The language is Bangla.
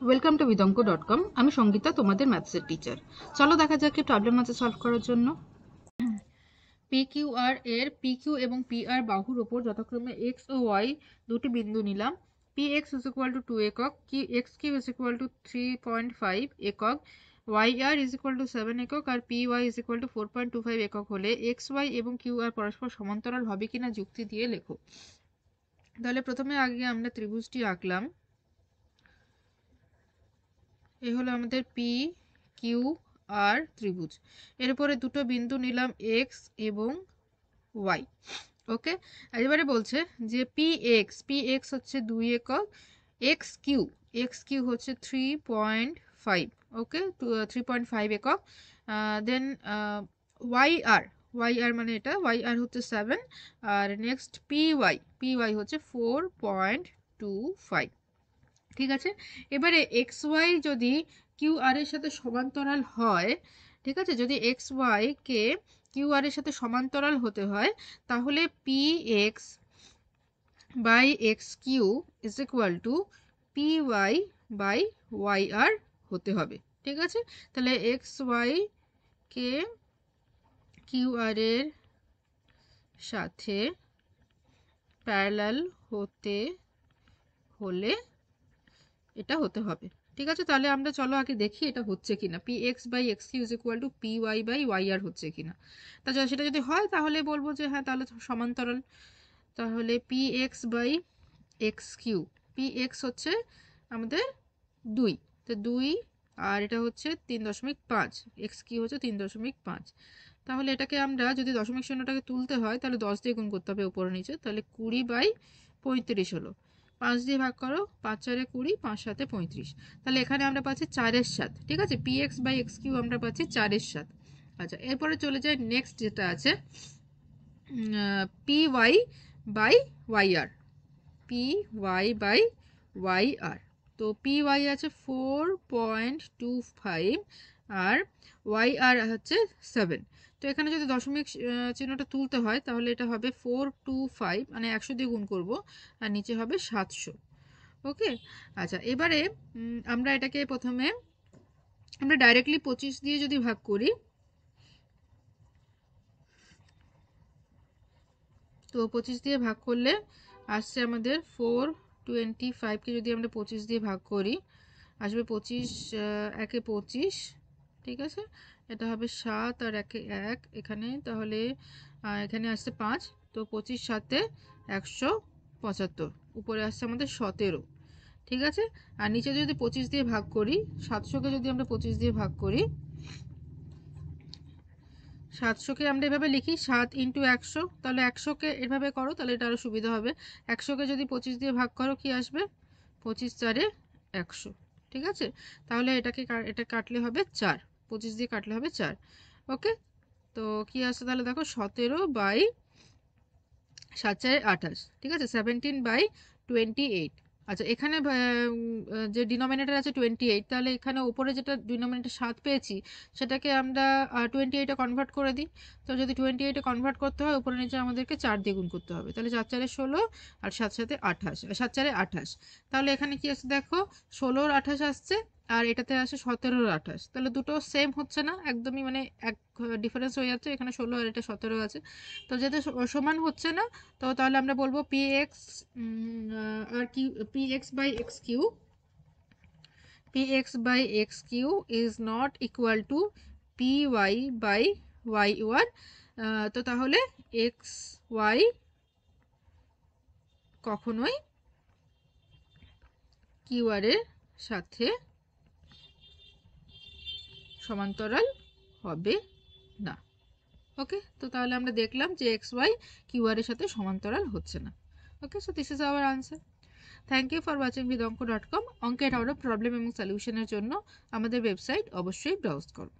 Welcome to vidonko.com। আমি সঙ্গীতা, তোমাদের ম্যাথসের টিচার। চলো দেখা যাক কি প্রবলেম আছে সলভ করার জন্য। PQR এর PQ এবং PR বাহুর ওপর যথাক্রমে x ও y দুটি বিন্দু নিলাম। Px is equal to 2 একক, xq is equal to 3.5 একক, yr is equal to 7 একক আর py is equal to 4.25 একক হলে xy এবং qr পরস্পর সমান্তরাল হবে কিনা যুক্তি দিয়ে লেখো। তাহলে প্রথমে আগে আমরা ত্রিভুজটি আঁকলাম। এ হলো আমাদের পি কিউ আর ত্রিভুজ। এর উপরে দুটো বিন্দু নিলাম এক্স এবং ওয়াই। ওকে, এবারে বলছে যে পি এক্স হচ্ছে 2 একক, এক্স কিউ হচ্ছে 3.5। ওকে, 3.5 একক। দেন ওয়াই আর মানে এটা ওয়াই আর হচ্ছে 7। আর নেক্সট পি ওয়াই হচ্ছে 4.25। ঠিক আছে, এবারে এক্স ওয়াই যদি কিউ আর এর সাথে সমান্তরাল হয়, ঠিক আছে, যদি এক্স ওয়াই কে কিউ আর এর সাথে সমান্তরাল হতে হয় তাহলে P X by X Q is equal to P Y by Y R হতে হবে। ঠিক আছে, তাহলে এক্স ওয়াই কে কিউ আর এর সাথে প্যারালাল হতে হলে এটা হতে হবে। ঠিক আছে, তাহলে আমরা চলো আগে দেখি এটা হচ্ছে কিনা, P X by X Q is equal to P Y by Y R হচ্ছে কিনা। তাছাড়া সেটা যদি হয় তাহলে বলবো যে হ্যাঁ তাহলে সমান্তরাল। তাহলে P X by X Q, P X হচ্ছে আমাদের 2, তো 2 আর এটা হচ্ছে 3.5, এক্স কিউ হচ্ছে 3.5। তাহলে এটাকে আমরা যদি দশমিক শূন্যটাকে তুলতে হয় তাহলে 10 দিয়ে গুণ করতে হবে উপরে নিচে, তাহলে 20 বাই 35 হলো। 5 দিয়ে ভাগ করো, 5 4 20, 5 7 35। তাহলে এখানে আমরা পাচ্ছি 4/7। ঠিক আছে, P X by X Q আমরা পাচ্ছি 4/7। আচ্ছা, এরপরে চলে যায় নেক্সট যেটা আছে P Y by Y R, P Y by Y R. তো পি ওয়াই আছে 4.25 আর ওয়াই আর হচ্ছে 7। তো এখানে যদি দশমিক চিহ্নটা তুলতে হয় তাহলে এটা হবে 425, মানে 100 দিয়ে গুণ করবো আর নিচে হবে 700। ওকে, আচ্ছা, এবারে আমরা এটাকে প্রথমে আমরা ডাইরেক্টলি 25 দিয়ে যদি ভাগ করি, তো 25 দিয়ে ভাগ করলে আসছে আমাদের 425কে যদি আমরা 25 দিয়ে ভাগ করি আসবে 25 একে 25। ঠিক আছে, এটা হবে 7 আর একে 1 এখানে, তাহলে এখানে আসছে 5। তো 25 7 175, উপরে আসছে আমাদের 17। ঠিক আছে, আর নিচে যদি 25 দিয়ে ভাগ করি, 700কে যদি আমরা 25 দিয়ে ভাগ করি, 700কে আমরা এভাবে লিখি 7 ইন্টু 100। তাহলে 100কে এভাবে করো তাহলে এটা আরও সুবিধা হবে। 100কে যদি 25 দিয়ে ভাগ করো কি আসবে, 25 4 100। ঠিক আছে, তাহলে এটা কাটলে হবে 4, 25 দিয়ে কাটলে হবে 4। ওকে, তো কি আসছে তাহলে দেখো 17 বাই 7 4 28। ঠিক আছে, 17/28। আচ্ছা, এখানে যে ডিনোমিনেটর আছে 28, তাহলে এখানে উপরে যেটা ডিনোমিনেটর 7 পেয়েছি সেটাকে আমরা 28-এ কনভার্ট করে দিই। তো যদি 28-এ কনভার্ট করতে হয় উপরে নিচে আমাদেরকে 4 দিয়ে গুণ করতে হবে, তাহলে 4 4 16 আর 7 7 28, 7 4 28। তাহলে এখানে কি আসছে দেখো, 16 28 আসছে আর এটাতে আসে 17 28। তাহলে দুটো সেম হচ্ছে না, একদমই মানে এক ডিফারেন্স হয়ে যাচ্ছে, এখানে 16 আর এটা 17 আছে। তো যেহেতু সমান হচ্ছে না, তো তাহলে আমরা বলবো পি এক্স আর কি, P X by X Q is not equal to P Y by Y ওয়ার। তো তাহলে এক্স ওয়াই কখনোই কিউ আর এর সাথে সমান্তরাল হবে না। ওকে, তো তাহলে আমরা দেখলাম যে এক্স ওয়াই কিউ আর এর সাথে সমান্তরাল হচ্ছে না। Okay, so this is our answer. Thank you for watching vidonko.com। অঙ্কের আরও প্রবলেম এবং সলিউশনের জন্য আমাদের ওয়েবসাইট অবশ্যই ব্রাউজ করো।